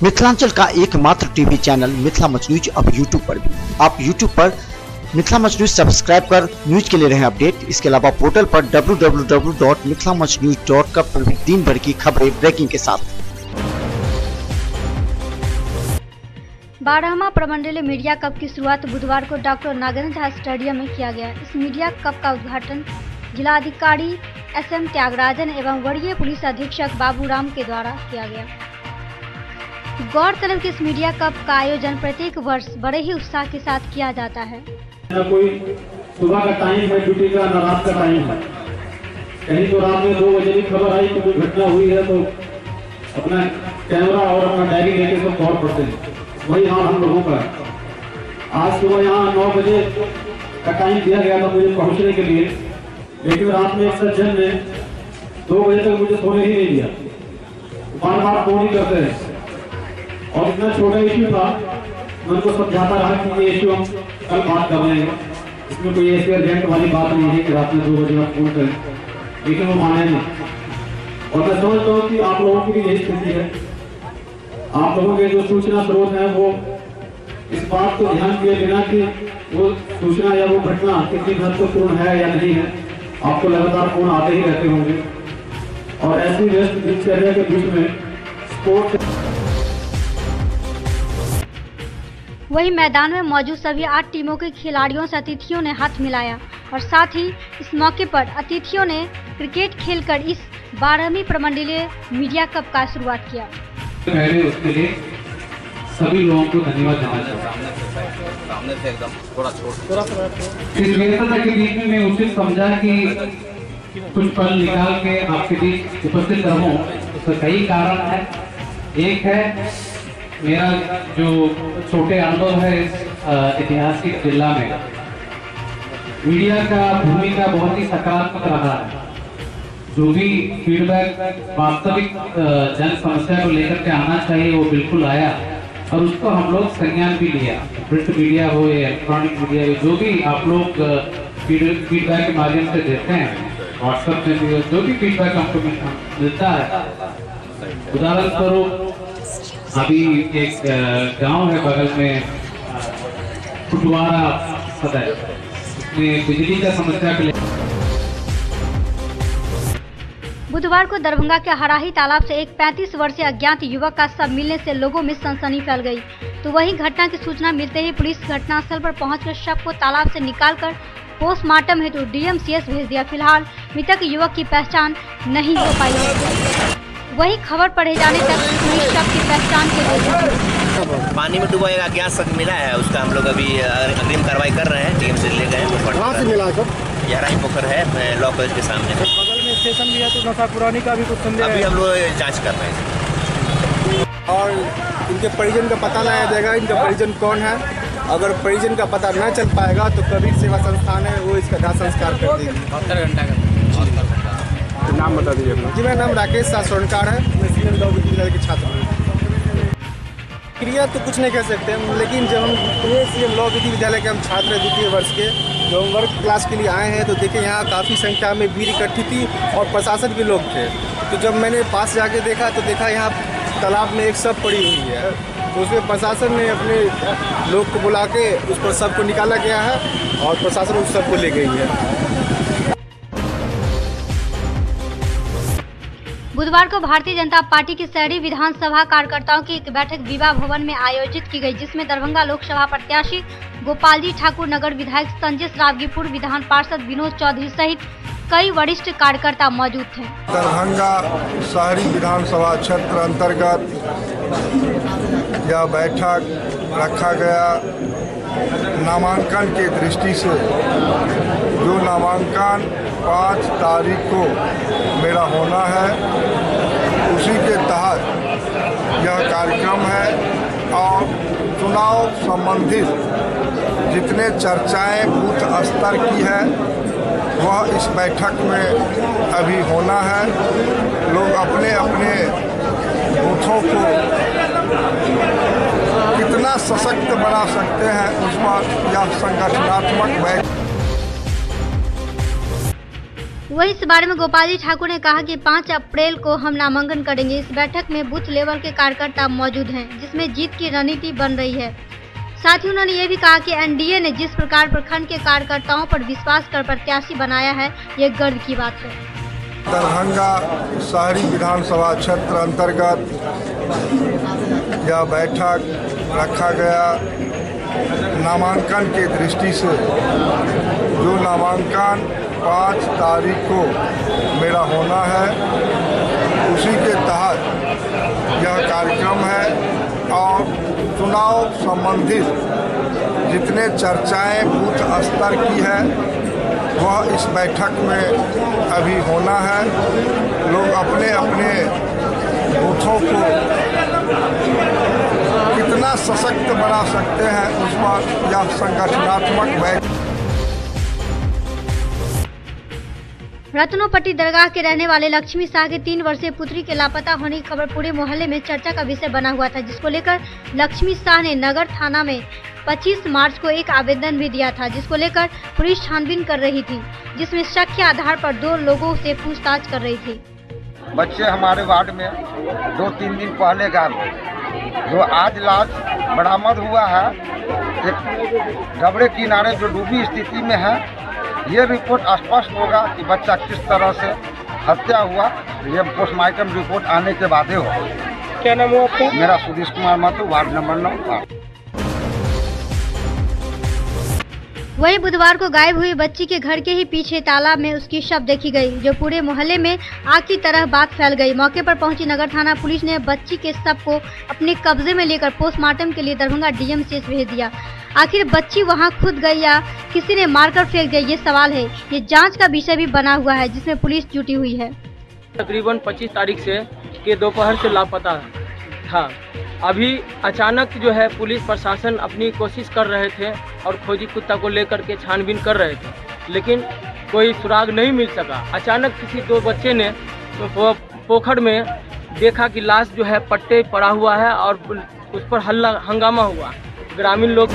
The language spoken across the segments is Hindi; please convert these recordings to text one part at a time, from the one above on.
मिथिलांचल का एकमात्र TV channel Mithila much news अब यूट्यूब पर भी। आप यूट्यूब पर मिथिला मच न्यूज सब्सक्राइब कर न्यूज के लिए रहे अपडेट। इसके अलावा पोर्टल पर www.mithilamachnews.com पर भी दिन भर की खबरें ब्रेकिंग के साथ। 12वां प्रमंडलीय मीडिया कप की शुरुआत बुधवार को डॉक्टर नागेंद्र झा स्टेडियम में किया गया। इस मीडिया कप का उद्घाटन जिलाधिकारी SM त्यागराजन एवं वरीय पुलिस अधीक्षक बाबूराम के द्वारा किया गया। गौरतलब कि इस मीडिया कप का आयोजन प्रत्येक वर्ष बड़े ही उत्साह के साथ किया जाता है। कोई सुबह का टाइम है ड्यूटी का, न रात का टाइम है। कहीं तो रात में 2 बजे की खबर आई कि कोई घटना हुई है तो अपना कैमरा और अपना डायरी लेके सब दौड़ पड़ते हैं। वही हाल हम लोगों का। आज सुबह यहाँ 9 बजे का टाइम दिया गया था मुझे पहुँचने के लिए, लेकिन रात में एक सज्जन ने 2 बजे तक मुझे सोने ही नहीं दिया। बार-बार फोन ही करते हैं और इतना छोटा इश्यू था, मैं उनको समझाता रहा कि ये इश्यू हम कल बात कर लेंगे, इसमें कोई ऐसी अर्जेंट वाली बात नहीं है कि रात में 2 बजे आप फोन करें, लेकिन वो माने नहीं। और मैं समझता हूँ कि आप लोगों की भी यही स्थिति है। आप लोगों के जो सूचना स्रोत हैं वो इस बात को ध्यान दिए बिना कि वो सूचना या वो घटना कितनी महत्वपूर्ण है या नहीं है, आपको लगातार फोन आते ही रहते होंगे। और ऐसी व्यस्त दिनचर्या के बीच में स्पोर्ट। वही मैदान में मौजूद सभी 8 टीमों के खिलाड़ियों से अतिथियों ने हाथ मिलाया और साथ ही इस मौके पर अतिथियों ने क्रिकेट खेलकर इस 12वीं प्रमंडलीय मीडिया कप का शुरुआत किया। पहले उसके लिए सभी लोगों को धन्यवाद देना चाहता हूं। सामने से एकदम थोड़ा इस व्यस्तता के बीच में मैं उचित समझा कि कुछ पल निकाल के आपके बीच उपस्थित रहूं। उसका कई कारण है। एक है मेरा जो छोटे अनुभव है इस ऐतिहासिक जिला में, मीडिया का भूमिका बहुत ही सकारात्मक रहा है। जो भी फीडबैक वास्तविक जन समस्या को लेकर के आना चाहिए वो बिल्कुल आया और उसको हम लोग संज्ञान भी लिया। प्रिंट मीडिया हो या इलेक्ट्रॉनिक मीडिया हो, जो भी आप लोग फीडबैक के माध्यम से देते हैं, व्हाट्सएप में भी जो भी फीडबैक हमको मिलता है। उदाहरण स्वरूप अभी एक गांव है बगल में फुटवारा सदर, उसमें बिजली का समस्या के लिए। बुधवार को दरभंगा के हराही तालाब से एक 35 वर्षीय अज्ञात युवक का शव मिलने से लोगों में सनसनी फैल गई। तो वही घटना की सूचना मिलते ही पुलिस घटनास्थल पर पहुंचकर शव को तालाब से निकालकर पोस्टमार्टम हेतु DMCS भेज दिया। फिलहाल मृतक युवक की पहचान नहीं हो पाई है। वही खबर पढ़े जाने तक पुलिस शव की पहचान के लिए पानी में डूबा एक अज्ञात शख्स मिला है, उसका हम लोग अभी अग्रिम कार्रवाई कर रहे हैं। टीम से ले गए। कहाँ से मिला है? यहराही पोखर है लॉ कॉलेज के सामने। बगल में स्टेशन भी है तो नशा पुरानी का भी कुछ संदेह अभी हम लोग जाँच कर रहे हैं और इनके परिजन का पता लगाया जाएगा। इनका परिजन कौन है? अगर परिजन का पता न चल पाएगा तो कबीर सेवा संस्थान है वो इसका दाह संस्कार कर देगी। 72 घंटा का नाम बता दीजिए। जी मेरा नाम राकेश स्वर्णकार है, मैं CM लॉ विश्वविद्यालय के छात्र हूँ। क्रिया तो कुछ नहीं कह सकते हम, लेकिन जब हम CM लॉ विश्वविद्यालय के हम छात्र हैं 2य वर्ष के, जो हम वर्क क्लास के लिए आए हैं तो देखे यहाँ काफ़ी संख्या में भीड़ इकट्ठी थी और प्रशासन के लोग थे। तो जब मैंने पास जाके देखा तो देखा यहाँ तालाब में एक शव पड़ी हुई है। तो उसमें प्रशासन ने अपने लोग को बुला के उस पर शव को निकाला गया है और प्रशासन उस शव को ले गई है। बुधवार को भारतीय जनता पार्टी की शहरी विधानसभा कार्यकर्ताओं की एक बैठक विवाह भवन में आयोजित की गई, जिसमें दरभंगा लोकसभा प्रत्याशी गोपाल जी ठाकुर, नगर विधायक संजय रावगीपुर, विधान पार्षद विनोद चौधरी सहित कई वरिष्ठ कार्यकर्ता मौजूद थे। दरभंगा शहरी विधानसभा क्षेत्र अंतर्गत यह बैठक रखा गया नामांकन के दृष्टि से। जो नामांकन 5 तारीख को मेरा होना है, उसी के तहत यह कार्यक्रम है और चुनाव संबंधित जितने चर्चाएं बूथ स्तर की है वह इस बैठक में अभी होना है। लोग अपने अपने बूथों को कितना सशक्त बना सकते हैं उस पर यह संगठनात्मक बैठक। वहीं इस बारे में गोपाल जी ठाकुर ने कहा कि 5 अप्रैल को हम नामांकन करेंगे। इस बैठक में बूथ लेवल के कार्यकर्ता मौजूद हैं, जिसमें जीत की रणनीति बन रही है। साथ ही उन्होंने ये भी कहा कि एनडीए ने जिस प्रकार प्रखंड के कार्यकर्ताओं पर विश्वास कर प्रत्याशी बनाया है, ये गर्व की बात है। दरभंगा शहरी विधानसभा क्षेत्र अंतर्गत यह बैठक रखा गया नामांकन की दृष्टि से। जो नामांकन 5 तारीख को मेरा होना है, उसी के तहत यह कार्यक्रम है। और चुनाव संबंधित जितने चर्चाएं बूथ स्तर की है, वह इस बैठक में अभी होना है। लोग अपने अपने बूथों को कितना सशक्त बना सकते हैं, उस पर यह संगठनात्मक बैठक। रत्नोपट्टी दरगाह के रहने वाले लक्ष्मी शाह के 3 वर्षीय पुत्री के लापता होने की खबर पूरे मोहल्ले में चर्चा का विषय बना हुआ था, जिसको लेकर लक्ष्मी शाह ने नगर थाना में 25 मार्च को एक आवेदन भी दिया था, जिसको लेकर पुलिस छानबीन कर रही थी, जिसमें शक के आधार पर 2 लोगों से पूछताछ कर रही थी। बच्चे हमारे वार्ड में 2-3 दिन पहले गायब, जो आज लाश बरामद हुआ है एक डबरे किनारे जो डूबी स्थिति में है। ये रिपोर्ट स्पष्ट होगा कि बच्चा किस तरह से हत्या हुआ, ये पोस्टमार्टम रिपोर्ट आने के बाद ही होगा। क्या नाम हुआ आपका? मेरा सुदेश कुमार महतो, वार्ड नंबर 9। वहीं बुधवार को गायब हुई बच्ची के घर के ही पीछे तालाब में उसकी शव देखी गई, जो पूरे मोहल्ले में आग की तरह बात फैल गई। मौके पर पहुंची नगर थाना पुलिस ने बच्ची के शव को अपने कब्जे में लेकर पोस्टमार्टम के लिए दरभंगा डीएमसीएच भेज दिया। आखिर बच्ची वहां खुद गई या किसी ने मारकर फेंक दिया, ये सवाल है। ये जांच का विषय भी बना हुआ है, जिसमें पुलिस जुटी हुई है। तकरीबन 25 तारीख से के दोपहर से लापता था। अभी अचानक जो है पुलिस प्रशासन अपनी कोशिश कर रहे थे और खोजी कुत्ता को लेकर के छानबीन कर रहे थे, लेकिन कोई सुराग नहीं मिल सका। अचानक किसी 2 बच्चे ने पोखर में देखा कि लाश जो है पट्टे पड़ा हुआ है और उस पर हंगामा हुआ। ग्रामीण लोग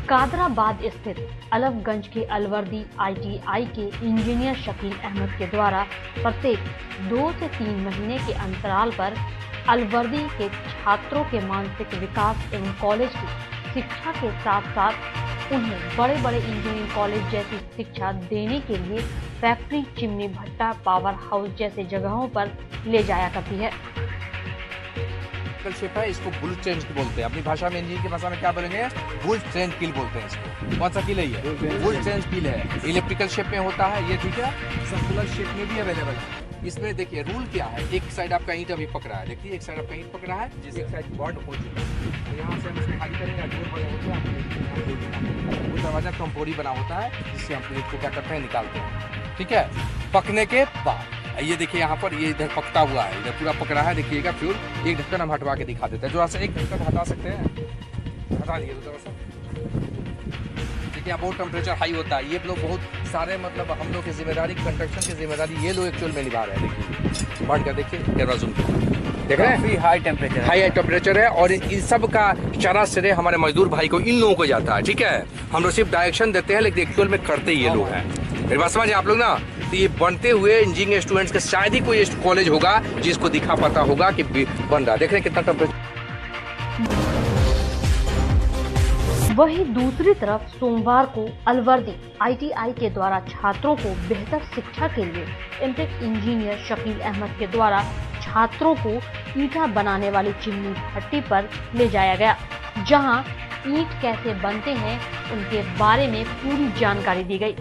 कादराबाद स्थित अलफगंज के अलवर्दी ITI के इंजीनियर शकील अहमद के द्वारा प्रत्येक 2 से 3 महीने के अंतराल पर अलवर्दी के छात्रों के मानसिक विकास एवं कॉलेज की शिक्षा के साथ साथ उन्हें बड़े बड़े इंजीनियरिंग कॉलेज जैसी शिक्षा देने के लिए फैक्ट्री, चिमनी भट्टा, पावर हाउस जैसे जगहों पर ले जाया करती है। शेप है, इसको बुल ट्रेन बोलते हैं। अपनी भाषा में, इंजीनियर की भाषा में क्या बोलेंगे? बुल ट्रेन किल बोलते हैं इसको। कौन सा किल है ये? बुल ट्रेन किल है। इलेक्ट्रिकल शेप में होता है ये, ठीक है। सर्कुलर शेप में भी अवेलेबल है। इसमें देखिए रूल क्या है, एक साइड आपका ईंट अभी पकड़ा है, देखिए एक साइड आपका ईंट पकड़ा है, जिस एक साइड बॉन्ड हो चुका है, तो यहाँ से हम इसको खाली करेंगे। वो दरवाजा टम्पोरी बना होता है, जिससे हम इसको क्या करते हैं, निकालते हैं, ठीक है। पकने के बाद ये देखिए यहाँ पर ये इधर पकता हुआ है, इधर पूरा पकड़ा है, देखिएगा। फ्यूल एक ढक्कन हम हटवा के दिखा देते हैं, जो एक ढक्कन हटा सकते हैं, हटा दिए देखिए। बहुत टेम्परेचर हाई होता है, ये लोग बहुत सारे मतलब हम लोग की जिम्मेदारी, कंस्ट्रक्शन की जिम्मेदारी ये लोग एक्चुअल में निभा रहे हैं। देखिए बढ़ कर देखिए, कैमरा जूम देख रहे हैं, हाई टेम्परेचर है। और इन सब का सारा श्रेय हमारे मजदूर भाई को, इन लोगों को जाता है, ठीक है। हम लोग सिर्फ डायरेक्शन देते हैं, लेकिन एक्चुअल में करते ये लोग हैं। मेरी बात समझे आप लोग ना। तो ये बनते हुए इंजीनियरिंग स्टूडेंट्स का शायद ही कोई कॉलेज होगा जिसको दिखा पाता होगा कि बन रहा है। देख रहे हैं कितना टेम्परेचर। वहीं दूसरी तरफ सोमवार को अलवर्दी ITI के द्वारा छात्रों को बेहतर शिक्षा के लिए एमटेक इंजीनियर शकील अहमद के द्वारा छात्रों को ईंटा बनाने वाली चिमनी भट्टी पर ले जाया गया, जहां ईंट कैसे बनते हैं उनके बारे में पूरी जानकारी दी गई।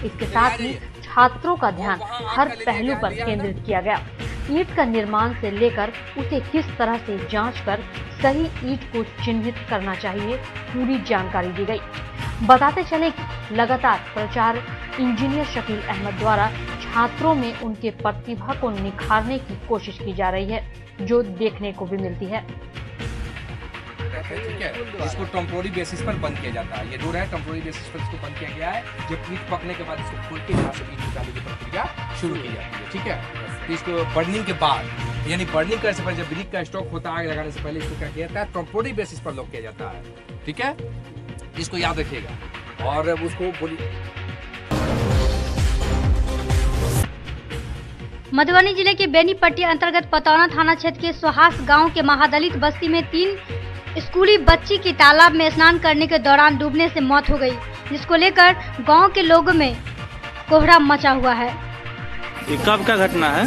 इसके साथ ही छात्रों का ध्यान हर पहलू पर केंद्रित किया गया। ईंट का निर्माण से लेकर उसे किस तरह से जांचकर सही ईंट को चिन्हित करना चाहिए, पूरी जानकारी दी गई। बताते चले कि लगातार प्रचार इंजीनियर शकील अहमद द्वारा छात्रों में उनके प्रतिभा को निखारने की कोशिश की जा रही है, जो देखने को भी मिलती है। ठीक है, इसको टेम्पोररी बेसिस पर बंद किया जाता है। ये डोर है, टेम्पोररी बेसिस पर इसको बंद किया गया है। जब ईंट पकने के बाद इसको खोल के यहाँ से ईंट निकालने की प्रक्रिया शुरू की जाती है, ठीक है। तो इसको बर्निंग के बाद, यानी बर्निंग करने से पहले, जब ब्रिक का स्टॉक होता है, आग लगाने से पहले इसको क्या किया जाता है, टेम्पोररी बेसिस पर लॉक किया जाता है, ठीक है। इसको याद रखिएगा और उसको बोलिए। मधुबनी जिले के बेनीपट्टी अंतर्गत पतौना थाना क्षेत्र के सुहास गांव के महादलित बस्ती में 3 स्कूली बच्ची की तालाब में स्नान करने के दौरान डूबने से मौत हो गई, जिसको लेकर गांव के लोगों में कोहराम मचा हुआ है। ये कब का घटना है?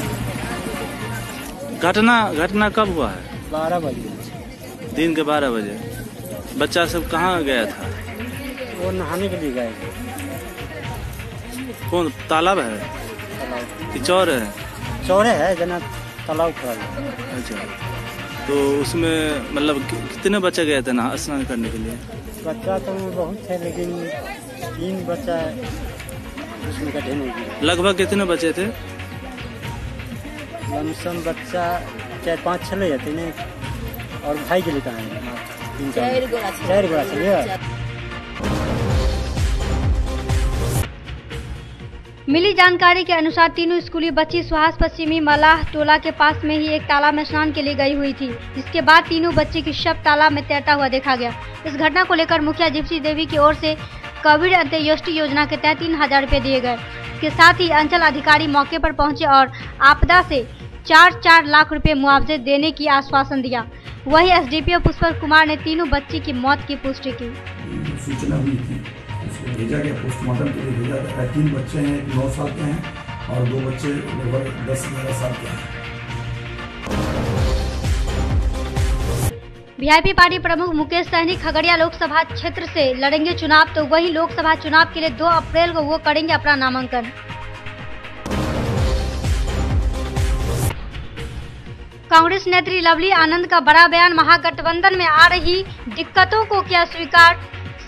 घटना कब हुआ है? 12 बजे, दिन के 12 बजे। बच्चा सब कहाँ गया था? वो नहाने के लिए गए। कौन तालाब है कि चौर है? चौरे है जना तालाब पर। अच्छा, तो उसमें मतलब कितने बच्चे गए थे ना स्नान करने के लिए? बच्चा तो बहुत है, लेकिन 3 बच्चा उसमें कठिन हो गया। लगभग कितने बच्चे थे? लमसम बच्चा 4-5 छले थे और भाई के लिए कहा है 4 गोड़ा चलिए। मिली जानकारी के अनुसार तीनों स्कूली बच्ची सुहास पश्चिमी मलाह टोला के पास में ही एक तालाब में स्नान के लिए गई हुई थी, जिसके बाद तीनों बच्ची की शव तालाब में तैरता हुआ देखा गया। इस घटना को लेकर मुखिया जिप्सी देवी की ओर से कोविड अंत्योष्टि योजना के तहत 3000 रुपए दिए गए। इसके साथ ही अंचल अधिकारी मौके पर पहुंचे और आपदा से 4-4 लाख रुपए मुआवजे देने की आश्वासन दिया। वहीं एसडीपीओ पुष्पर कुमार ने तीनों बच्ची की मौत की पुष्टि की। सूचना हुई थी, उसको भेजा गया, पोस्टमार्टम के लिए भेजा गया। 3 बच्चे हैं, 9 साल के हैं और 2 बच्चे लगभग 10-11 साल के हैं। वीआईपी पार्टी प्रमुख मुकेश सहनी खगड़िया लोकसभा क्षेत्र से लड़ेंगे चुनाव, तो वहीं लोकसभा चुनाव के लिए 2 अप्रैल को वो करेंगे अपना नामांकन। कांग्रेस नेत्री लवली आनंद का बड़ा बयान। महागठबंधन में आ रही दिक्कतों को किया स्वीकार,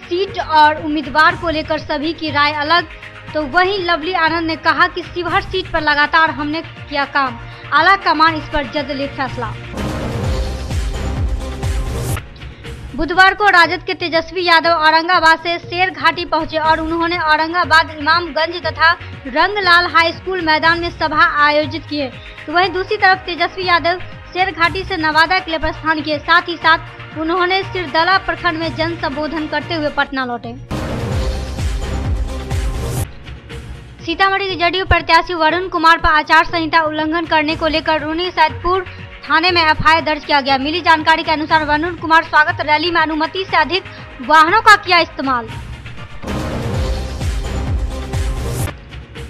सीट और उम्मीदवार को लेकर सभी की राय अलग। तो वहीं लवली आनंद ने कहा कि शिवहर सीट पर लगातार हमने किया काम, आला कमान इस पर जल्द ले फैसला। बुधवार को राजद के तेजस्वी यादव औरंगाबाद से शेर घाटी पहुंचे और उन्होंने औरंगाबाद इमामगंज तथा रंगलाल हाई स्कूल मैदान में सभा आयोजित किए। तो वहीं दूसरी तरफ तेजस्वी यादव शेर घाटी से नवादा के लिए प्रस्थान किए। साथ ही साथ उन्होंने सिरदला प्रखंड में जन संबोधन करते हुए पटना लौटे। सीतामढ़ी के जदयू प्रत्याशी वरुण कुमार पर आचार संहिता उल्लंघन करने को लेकर रूनी सैदपुर थाने में एफआईआर दर्ज किया गया। मिली जानकारी के अनुसार वरुण कुमार स्वागत रैली में अनुमति से अधिक वाहनों का किया इस्तेमाल।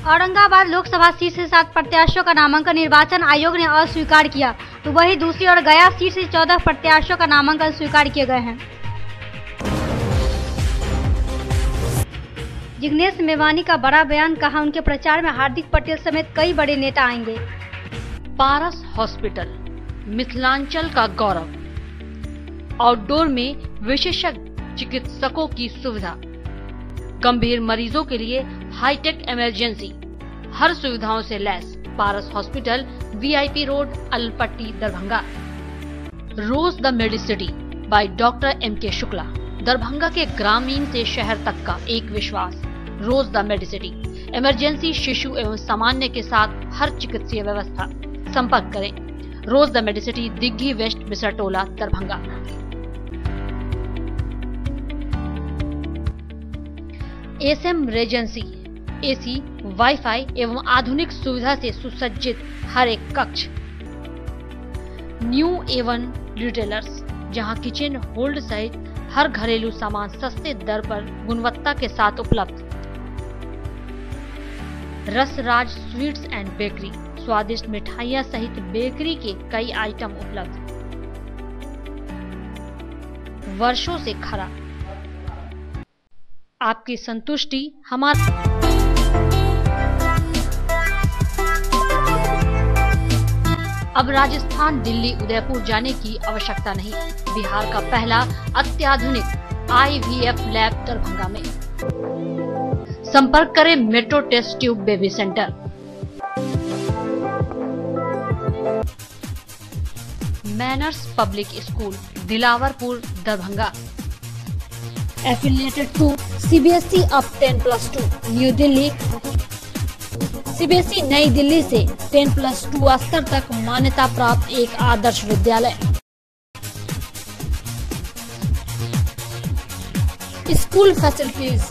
औरंगाबाद लोकसभा सीट से 7 प्रत्याशियों का नामांकन निर्वाचन आयोग ने अस्वीकार किया, तो वहीं दूसरी ओर गया सीट से 14 प्रत्याशियों का नामांकन स्वीकार किए गए हैं। जिग्नेश मेवानी का बड़ा बयान, कहा उनके प्रचार में हार्दिक पटेल समेत कई बड़े नेता आएंगे। पारस हॉस्पिटल मिथिलांचल का गौरव, आउटडोर में विशेषज्ञ चिकित्सकों की सुविधा, गंभीर मरीजों के लिए हाईटेक इमरजेंसी, हर सुविधाओं से लैस। Paras hospital, VIP road, Alpatti, Darbhanga. Rose the medicity by doctor MK Shukla, Darbhanga के ग्रामीण से शहर तक का एक विश्वास। रोज द मेडिसिटी, इमरजेंसी, शिशु एवं सामान्य के साथ हर चिकित्सीय व्यवस्था। संपर्क करें rose the medicity, Digghi west, Bisartola, Darbhanga. SM regency, AC, WiFi एवं आधुनिक सुविधा से सुसज्जित हर एक कक्ष। न्यू A1 रिटेलर्स, जहां किचन होल्ड सहित हर घरेलू सामान सस्ते दर पर गुणवत्ता के साथ उपलब्ध। रसराज स्वीट्स एंड बेकरी, स्वादिष्ट मिठाइयां सहित बेकरी के कई आइटम उपलब्ध। वर्षों से खरा, आपकी संतुष्टि हमारा। अब राजस्थान, दिल्ली, उदयपुर जाने की आवश्यकता नहीं। बिहार का पहला अत्याधुनिक IVF लैब दरभंगा में। संपर्क करें metro test tube baby centre. Manners public school, Dilawarpur, Darbhanga. Affiliated to CBSE अब 10+2, न्यू दिल्ली। CBSE नई दिल्ली से 10+2 स्तर तक मान्यता प्राप्त एक Adarsh Vidyalaya. School facilities,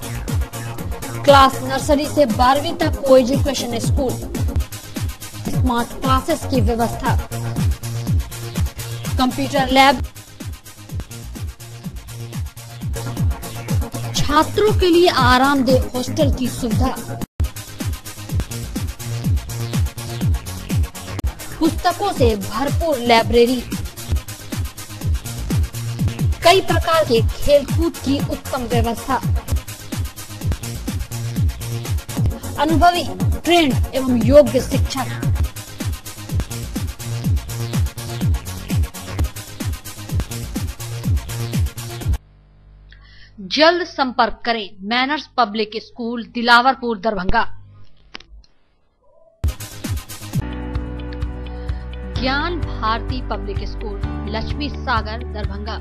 class nursery से 12वीं तक को एजुकेशन स्कूल, स्मार्ट क्लासेस की व्यवस्था, कंप्यूटर लैब, छात्रों के लिए आरामदेह हॉस्टल की सुविधा, पुस्तकों से भरपूर लाइब्रेरी, कई प्रकार के खेलकूद की उत्तम व्यवस्था, अनुभवी ट्रेंड एवं योग्य शिक्षक, जल्द संपर्क करें manners public school Dilawarpur Darbhanga. ज्ञान भारती पब्लिक स्कूल लक्ष्मी सागर दरभंगा।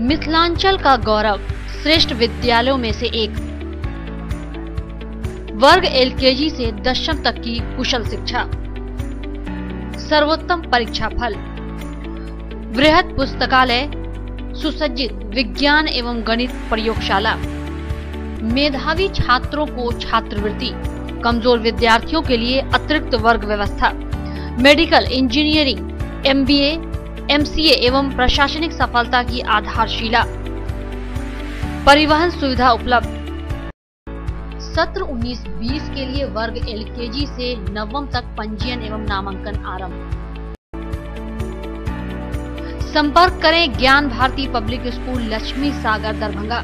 मिथिलांचल का गौरव, श्रेष्ठ विद्यालयों में से एक, वर्ग एलकेजी से 10वीं तक की कुशल शिक्षा, सर्वोत्तम परीक्षा फल, वृहद पुस्तकालय, सुसज्जित विज्ञान एवं गणित प्रयोगशाला, मेधावी छात्रों को छात्रवृत्ति, कमजोर विद्यार्थियों के लिए अतिरिक्त वर्ग व्यवस्था, मेडिकल, इंजीनियरिंग, MBA, MCA एवं प्रशासनिक सफलता की आधारशिला, परिवहन सुविधा उपलब्ध। सत्र 19-20 के लिए वर्ग LKG से 9वीं तक पंजीयन एवं नामांकन आरंभ। संपर्क करें ज्ञान भारती पब्लिक स्कूल लक्ष्मी सागर दरभंगा।